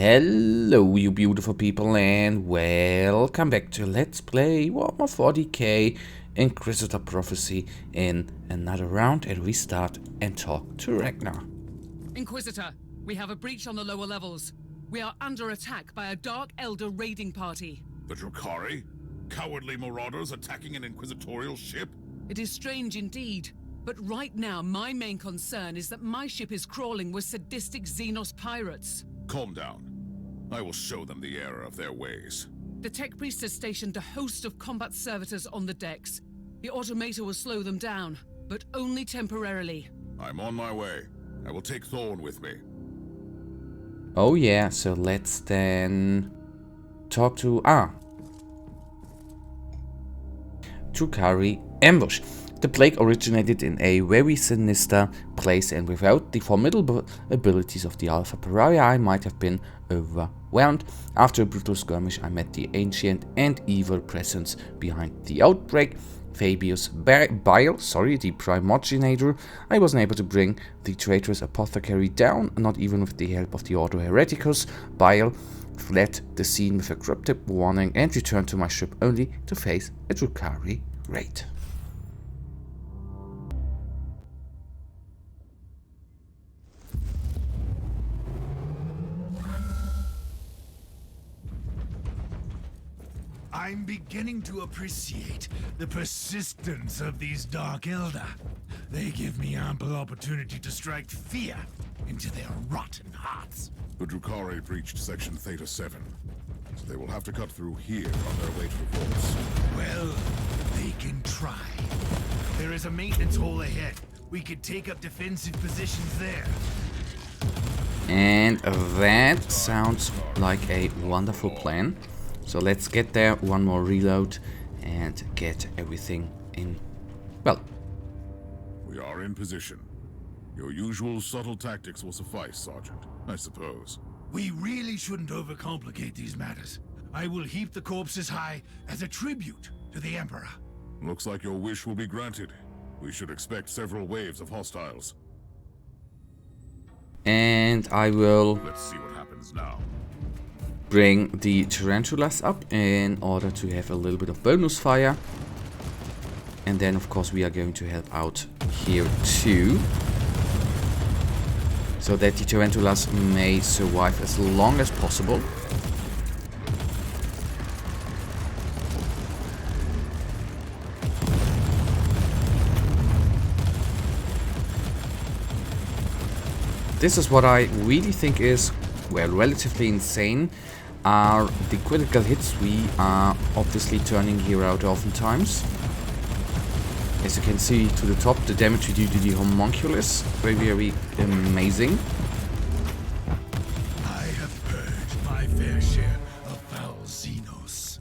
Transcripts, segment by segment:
Hello you beautiful people and welcome back to Let's Play Warhammer 40k Inquisitor Prophecy in another round, and we start and talk to Ragnar. Inquisitor, we have a breach on the lower levels. We are under attack by a Dark Elder raiding party. The Drukhari? Cowardly marauders attacking an inquisitorial ship? It is strange indeed, but right now my main concern is that my ship is crawling with sadistic Xenos pirates. Calm down. I will show them the error of their ways. The Tech Priest has stationed a host of combat servitors on the decks. The automator will slow them down, but only temporarily. I'm on my way. I will take Thorn with me. Oh yeah, so let's then talk to Drukhari ambush. The plague originated in a very sinister place, and without the formidable abilities of the Alpha Pariah, I might have been overwhelmed. After a brutal skirmish, I met the ancient and evil presence behind the outbreak, Fabius Bile, the Primogenitor. I wasn't able to bring the traitorous apothecary down, not even with the help of the Ordo Hereticus. Bile fled the scene with a cryptic warning and returned to my ship only to face a Drukhari raid. I'm beginning to appreciate the persistence of these Dark Elder. They give me ample opportunity to strike fear into their rotten hearts. The Drukhari breached Section Theta 7, so they will have to cut through here on their way to the ports. Well, they can try. There is a maintenance hole ahead. We could take up defensive positions there. And that sounds like a wonderful plan. So let's get there, one more reload, and get everything in, well. We are in position. Your usual subtle tactics will suffice, Sergeant, I suppose. We really shouldn't overcomplicate these matters. I will heap the corpses high as a tribute to the Emperor. Looks like your wish will be granted. We should expect several waves of hostiles. And I will Let's see what happens now. bring the tarantulas up in order to have a little bit of bonus fire. And then of course we are going to help out here too, so that the tarantulas may survive as long as possible. This is what I really think is, well, relatively insane, are the critical hits we are obviously turning here out oftentimes. As you can see to the top, the damage we do to the homunculus, very, very amazing. I have purged my fair share of foul Xenos,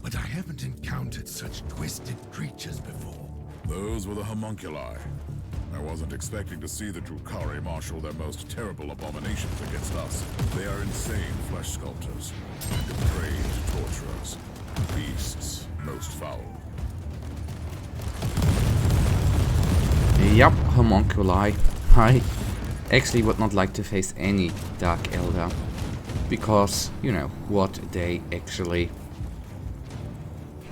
but I haven't encountered such twisted creatures before. Those were the homunculi. I wasn't expecting to see the Drukhari marshal their most terrible abominations against us. They are insane flesh sculptors, depraved torturers, beasts most foul. Yup, homunculi. I actually would not like to face any Dark Elder, because, you know, what they actually...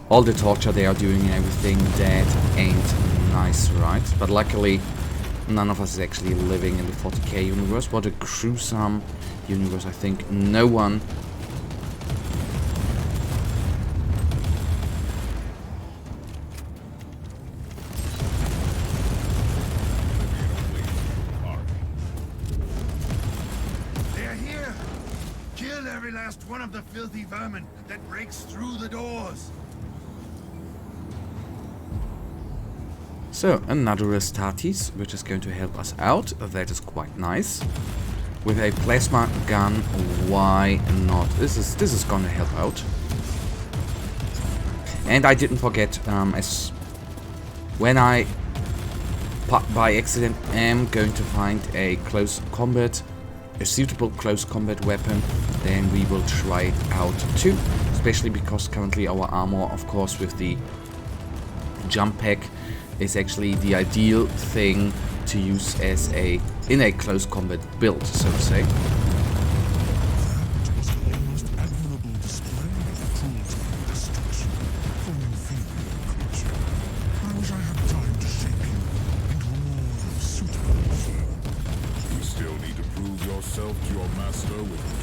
all the torture they are doing and everything, that ain't nice, right? But luckily, none of us is actually living in the 40k universe. What a gruesome universe. I think no one... They're here! Kill every last one of the filthy vermin that breaks through the doors! So, another Astartes, which is going to help us out. That is quite nice. With a plasma gun, why not? This is gonna help out. And I didn't forget, as when I by accident am going to find a suitable close combat weapon, then we will try it out too. Especially because currently our armor, of course, with the jump pack, is actually the ideal thing to use as in a close combat build, so to say.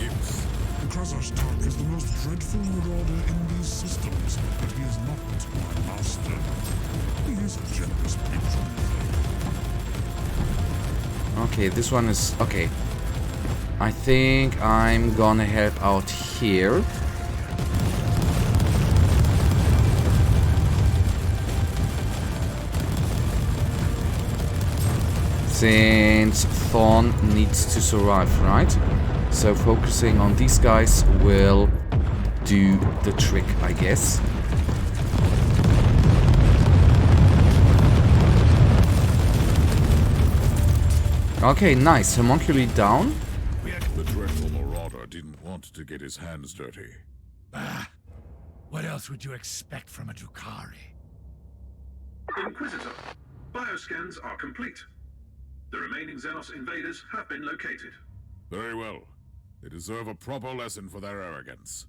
imps. The Krasashtak is the most dreadful marauder in these systems, but he is not my master. He is a generous patron. Okay, this one is... okay. I think I'm gonna help out here. Since Thorn needs to survive, right? So focusing on these guys will do the trick, I guess. Okay, nice. Homunculi down. The dreadful marauder didn't want to get his hands dirty. What else would you expect from a Drukhari? Inquisitor, bioscans are complete. The remaining Xenos invaders have been located. Very well. They deserve a proper lesson for their arrogance.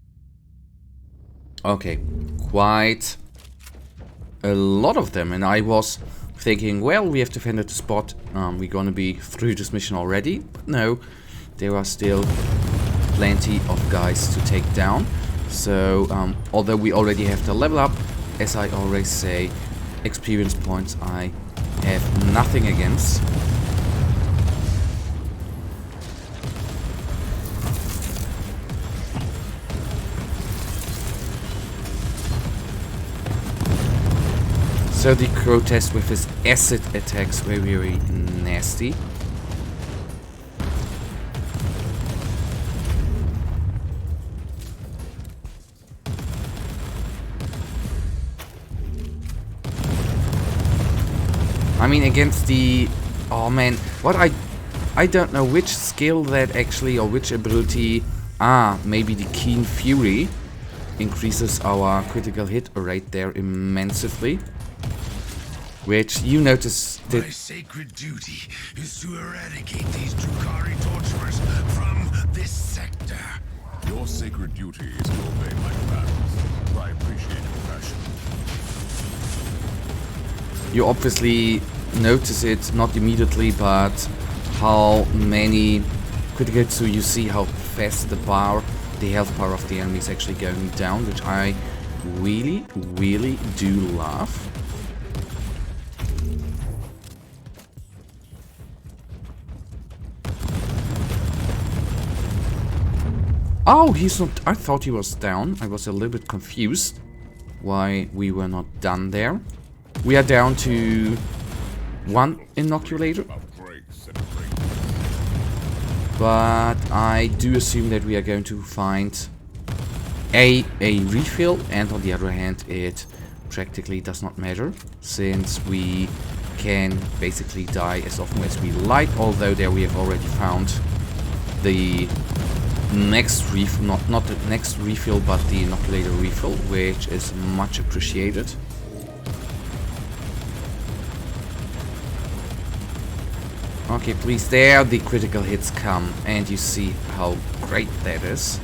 Okay, quite a lot of them, and I was thinking, well, we have defended the spot, we're gonna be through this mission already, but no, there are still plenty of guys to take down. So, although we already have the level up, as I always say, experience points I have nothing against. So the crow test with his acid attacks very, very nasty. I mean, against the... oh man, what I don't know which skill that actually, or which ability... maybe the Keen Fury increases our critical hit rate there immensely. Which you notice My sacred duty is to eradicate these Drukhari torturers from this sector. Your sacred duty is to obey my commands. I appreciate your passion. You obviously notice it, not immediately, but how many critical hits, so you see how fast the health bar of the enemy is actually going down, which I really, really do love. Oh, he's not... I thought he was down. I was a little bit confused why we were not done there. We are down to one inoculator. But I do assume that we are going to find a refill, and on the other hand it practically does not matter, since we can basically die as often as we like, although there we have already found the next refill, not the next refill, but the inoculator refill, which is much appreciated. Okay, please, there the critical hits come, and you see how great that is.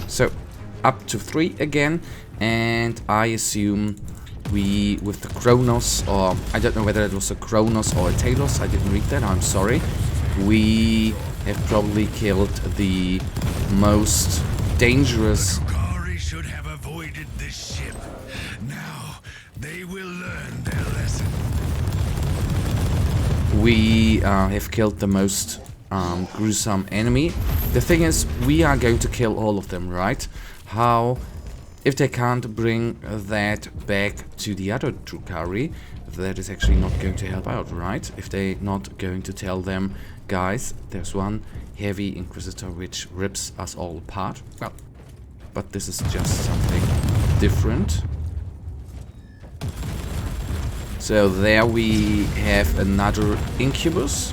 So, up to 3 again, and I assume we, with the Kronos, or I don't know whether it was a Kronos or a Talos, I didn't read that, I'm sorry. We have probably killed the most dangerous... Drukhari should have avoided this ship. Now, they will learn their lesson. We have killed the most gruesome enemy. The thing is, we are going to kill all of them, right? How... if they can't bring that back to the other Drukhari, that is actually not going to help out, right? If they're not going to tell them, guys, there's one heavy Inquisitor which rips us all apart. Well, but this is just something different. So there we have another Incubus,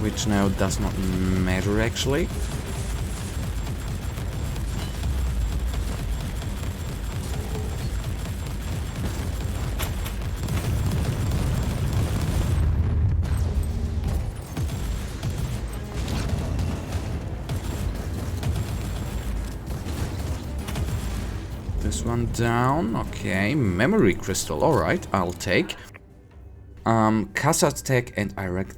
which now does not matter actually. one down. Okay, memory crystal. Alright, I'll take. Kazakh and Iraq,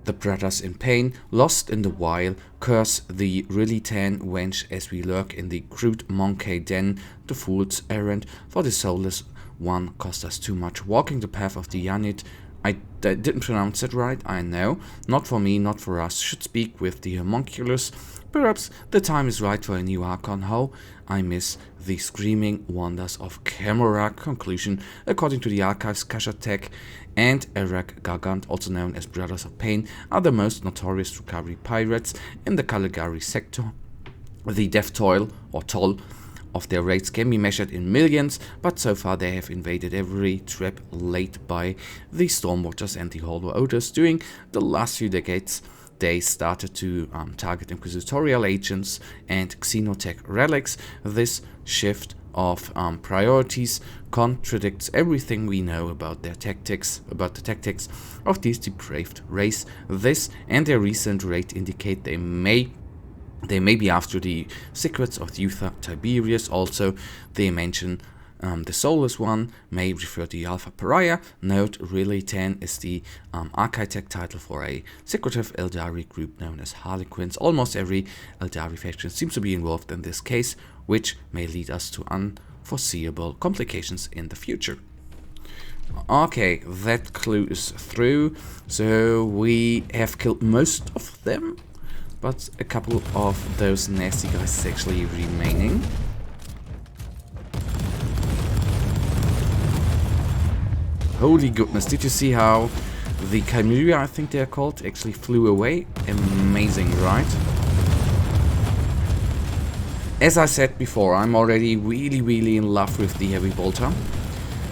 the brothers in pain, lost in the wild, curse the Rilitan wench as we lurk in the crude monkey den. The fool's errand for the soulless one cost us too much. Walking the path of the Yanit. I didn't pronounce it right, I know. Not for me, not for us. Should speak with the homunculus. Perhaps the time is right for a new Archon. How I miss the screaming wonders of Camarag. Conclusion. According to the archives, Kazakh and Iraq Gargant, also known as Brothers of Pain, are the most notorious Drukhari pirates in the Caligari sector. The death toll, or toll, of their raids can be measured in millions, but so far they have invaded every trap laid by the Stormwatchers and the Hollow Others. During the last few decades, they started to target Inquisitorial agents and Xenotech relics. This shift of priorities contradicts everything we know about the tactics of this depraved race. This and their recent raid indicate they may be after the secrets of the Uther Tiberius. Also, they mention the Soulless One may refer to the Alpha Pariah. Note, really 10 is the architect title for a secretive Eldari group known as Harlequins. Almost every Eldari faction seems to be involved in this case, which may lead us to unforeseeable complications in the future. Okay, that clue is through, so we have killed most of them. But a couple of those nasty guys is actually remaining. Holy goodness, did you see how the Chimera, I think they're called, actually flew away? Amazing, right? As I said before, I'm already really in love with the Heavy Bolter.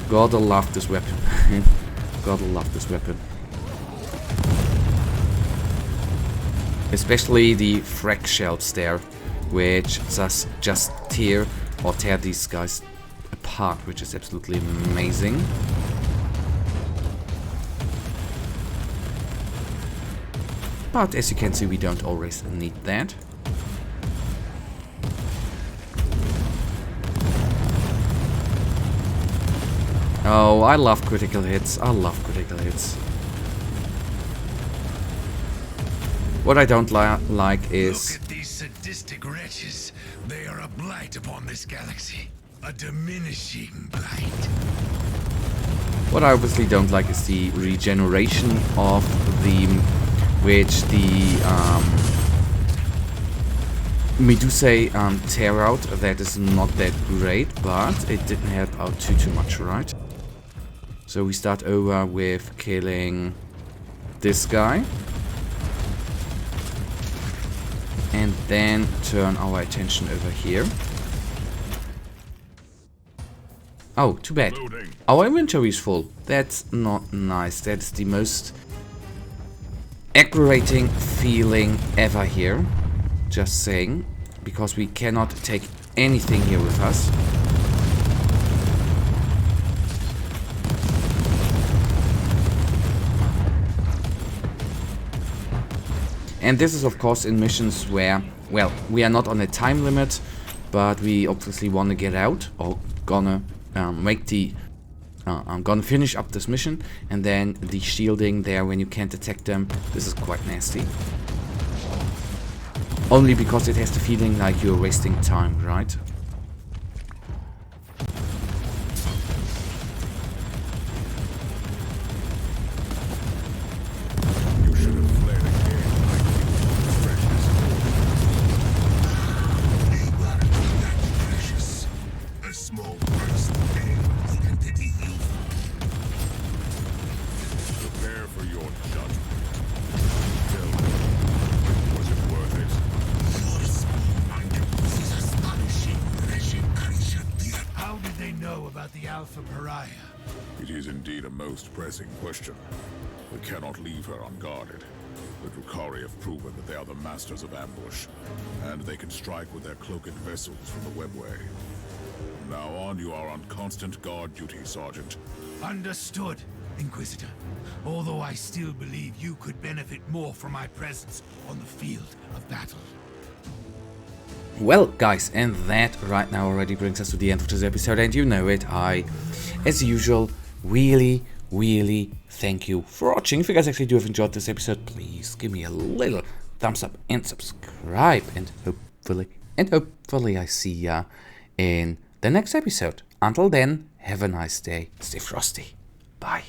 Gotta love this weapon. Gotta love this weapon. Especially the frag shells there, which just tear these guys apart, which is absolutely amazing. But as you can see, we don't always need that. Oh, I love critical hits. I love critical hits. What I don't like is... Look at these sadistic wretches. They are a blight upon this galaxy. A diminishing blight. What I obviously don't like is the regeneration of the... which the Medusae tear out. That is not that great, but it didn't help out too much, right? So we start over with killing this guy. And then turn our attention over here. Oh, too bad. Our inventory is full. That's not nice. That's the most aggravating feeling ever here. Just saying. Because we cannot take anything here with us. And this is of course in missions where, well, we are not on a time limit, but we obviously want to get out, or gonna make the... I'm gonna finish up this mission, and then the shielding there when you can't detect them, this is quite nasty. Only because it has the feeling like you're wasting time, right? Pressing question. We cannot leave her unguarded. The Drukhari have proven that they are the masters of ambush, and they can strike with their cloaked vessels from the webway. From now on, you are on constant guard duty, Sergeant. Understood, Inquisitor. Although I still believe you could benefit more from my presence on the field of battle. Well, guys, and that right now already brings us to the end of this episode, and you know it. I, as usual, really thank you for watching. If you guys actually do have enjoyed this episode, please give me a little thumbs up and subscribe, and hopefully I see ya in the next episode. Until then, have a nice day. Stay frosty. Bye.